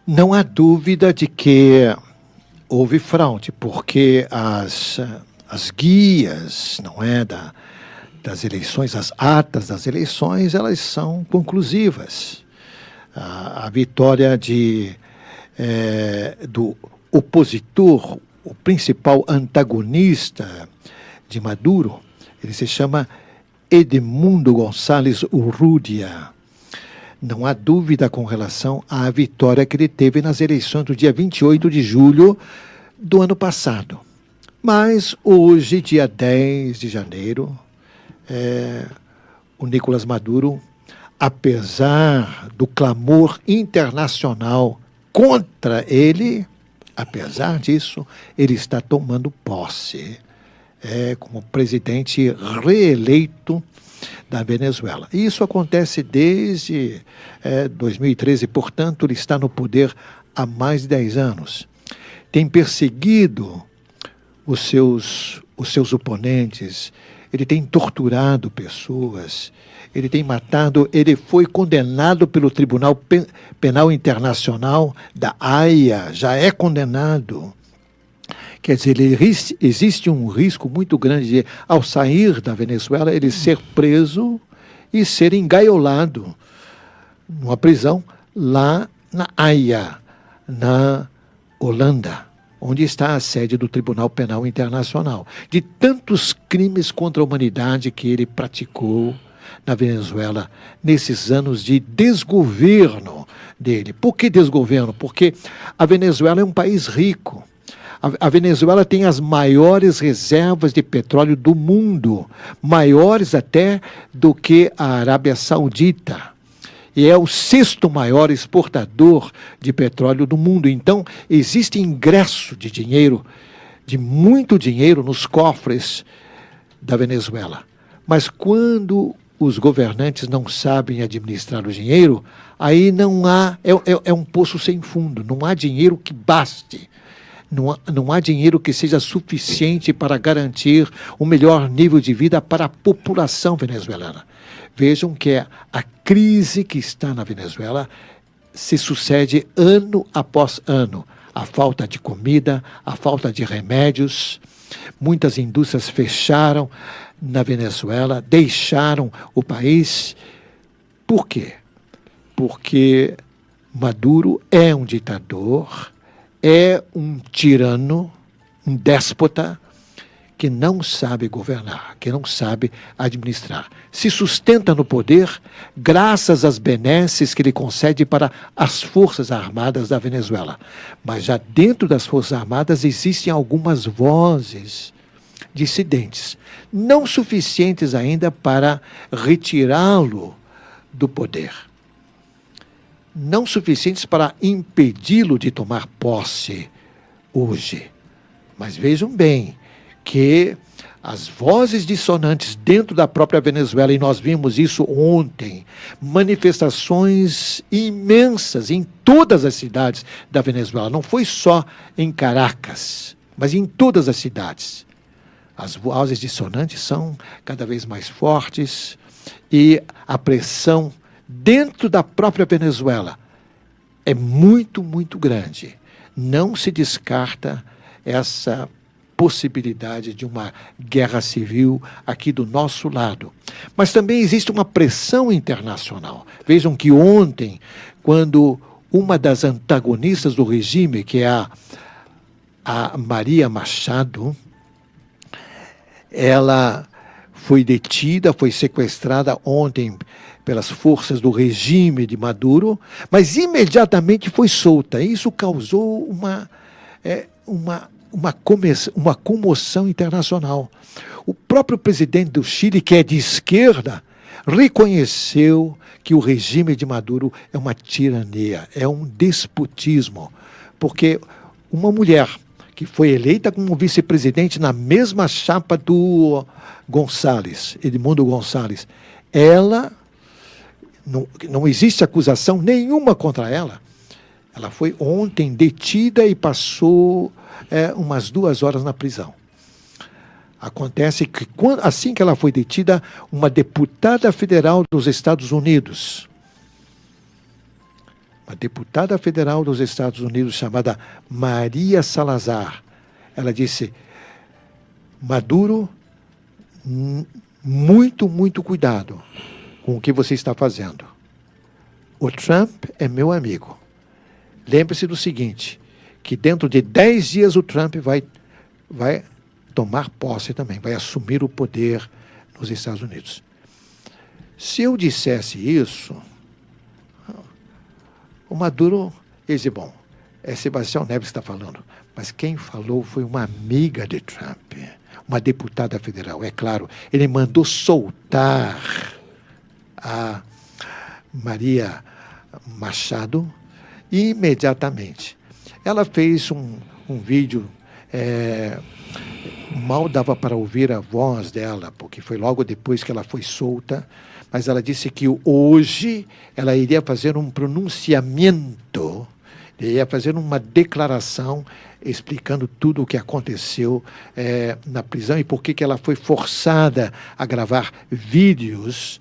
Não há dúvida de que houve fraude, porque as guias, não é, das eleições, as atas das eleições, elas são conclusivas. A vitória do opositor, o principal antagonista de Maduro, ele se chama Edmundo Gonçalves Urrutia. Não há dúvida com relação à vitória que ele teve nas eleições do dia 28 de julho do ano passado. Mas hoje, dia 10 de janeiro, o Nicolás Maduro, apesar do clamor internacional contra ele, apesar disso, ele está tomando posse como presidente reeleito da Venezuela. E isso acontece desde 2013, portanto, ele está no poder há mais de 10 anos. Tem perseguido os seus oponentes, ele tem torturado pessoas, ele tem matado, ele foi condenado pelo Tribunal Penal Internacional da Haia, já é condenado. Quer dizer, existe um risco muito grande de, ao sair da Venezuela, ele ser preso e ser engaiolado numa prisão lá na Haia, na Holanda, onde está a sede do Tribunal Penal Internacional, de tantos crimes contra a humanidade que ele praticou na Venezuela nesses anos de desgoverno dele. Por que desgoverno? Porque a Venezuela é um país rico. A Venezuela tem as maiores reservas de petróleo do mundo, maiores até do que a Arábia Saudita. E é o 6º maior exportador de petróleo do mundo. Então, existe ingresso de dinheiro, de muito dinheiro nos cofres da Venezuela. Mas quando os governantes não sabem administrar o dinheiro, aí não há, é um poço sem fundo, não há dinheiro que baste. Não há dinheiro que seja suficiente para garantir o melhor nível de vida para a população venezuelana. Vejam que a crise que está na Venezuela se sucede ano após ano. A falta de comida, a falta de remédios. Muitas indústrias fecharam na Venezuela, deixaram o país. Por quê? Porque Maduro é um ditador, é um tirano, um déspota, que não sabe governar, que não sabe administrar. Se sustenta no poder graças às benesses que ele concede para as Forças Armadas da Venezuela. Mas já dentro das Forças Armadas existem algumas vozes dissidentes, não suficientes ainda para retirá-lo do poder. Não suficientes para impedi-lo de tomar posse hoje. Mas vejam bem que as vozes dissonantes dentro da própria Venezuela, e nós vimos isso ontem, manifestações imensas em todas as cidades da Venezuela, não foi só em Caracas, mas em todas as cidades. As vozes dissonantes são cada vez mais fortes e a pressão dentro da própria Venezuela é muito, muito grande. Não se descarta essa possibilidade de uma guerra civil aqui do nosso lado. Mas também existe uma pressão internacional. Vejam que ontem, quando uma das antagonistas do regime, que é a Maria Machado, ela foi detida, foi sequestrada ontem pelas forças do regime de Maduro, mas imediatamente foi solta. Isso causou uma comoção internacional. O próprio presidente do Chile, que é de esquerda, reconheceu que o regime de Maduro é uma tirania, é um despotismo, porque uma mulher que foi eleita como vice-presidente na mesma chapa do Edmundo Gonçalves, ela, não existe acusação nenhuma contra ela. Ela foi ontem detida e passou umas 2 horas na prisão. Acontece que, assim que ela foi detida, uma deputada federal dos Estados Unidos uma deputada federal dos Estados Unidos chamada Maria Salazar. Ela disse: Maduro, muito cuidado com o que você está fazendo. O Trump é meu amigo. Lembre-se do seguinte, que dentro de 10 dias o Trump vai tomar posse também, vai assumir o poder nos Estados Unidos. Se eu dissesse isso, o Maduro, ele disse, bom, é Sebastião Neves que está falando, mas quem falou foi uma amiga de Trump, uma deputada federal, é claro. Ele mandou soltar a Maria Machado imediatamente. Ela fez um vídeo, mal dava para ouvir a voz dela, porque foi logo depois que ela foi solta, mas ela disse que hoje ela iria fazer um pronunciamento, iria fazer uma declaração explicando tudo o que aconteceu na prisão e por que ela foi forçada a gravar vídeos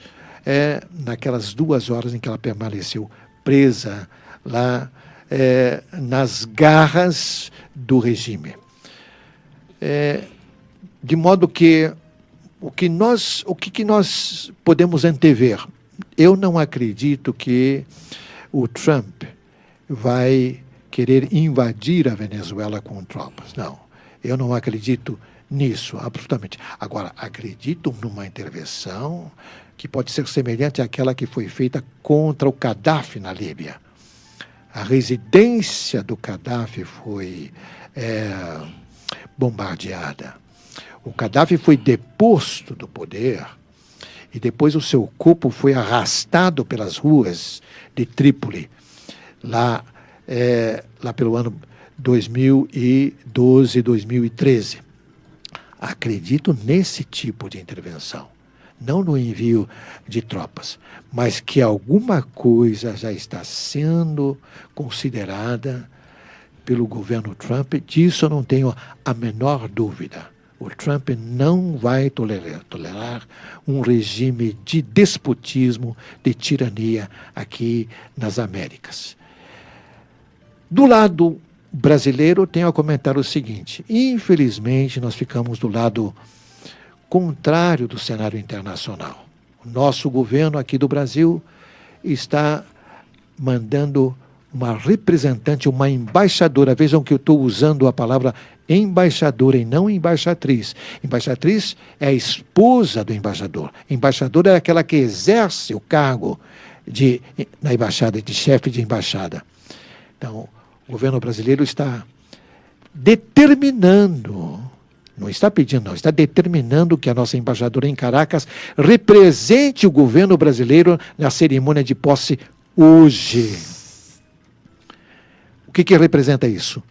naquelas 2 horas em que ela permaneceu presa lá nas garras do regime. De modo que o que nós podemos antever? Eu não acredito que o Trump vai querer invadir a Venezuela com tropas. Não, eu não acredito nisso, absolutamente. Agora, acredito numa intervenção que pode ser semelhante àquela que foi feita contra o Gaddafi na Líbia. A residência do Gaddafi foi bombardeada. O Gaddafi foi deposto do poder e depois o seu corpo foi arrastado pelas ruas de Trípoli, lá pelo ano 2012, 2013. Acredito nesse tipo de intervenção, não no envio de tropas, mas que alguma coisa já está sendo considerada pelo governo Trump, disso eu não tenho a menor dúvida. O Trump não vai tolerar um regime de despotismo, de tirania aqui nas Américas. Do lado brasileiro, tenho a comentar o seguinte: infelizmente, nós ficamos do lado contrário do cenário internacional. O nosso governo aqui do Brasil está mandando uma representante, uma embaixadora. Vejam que eu estou usando a palavra embaixadora e não embaixatriz. Embaixatriz é a esposa do embaixador. Embaixadora é aquela que exerce o cargo na embaixada, de chefe de embaixada. Então, o governo brasileiro está determinando, não está pedindo, não, está determinando que a nossa embaixadora em Caracas represente o governo brasileiro na cerimônia de posse hoje. O que representa isso?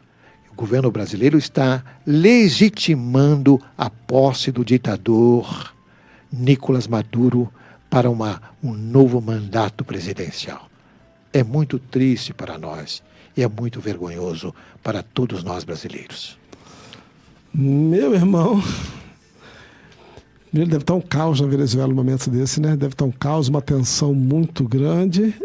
O governo brasileiro está legitimando a posse do ditador Nicolás Maduro para um novo mandato presidencial. É muito triste para nós e é muito vergonhoso para todos nós brasileiros. Meu irmão, deve estar um caos na Venezuela no momento desse, né? Deve estar um caos, uma tensão muito grande.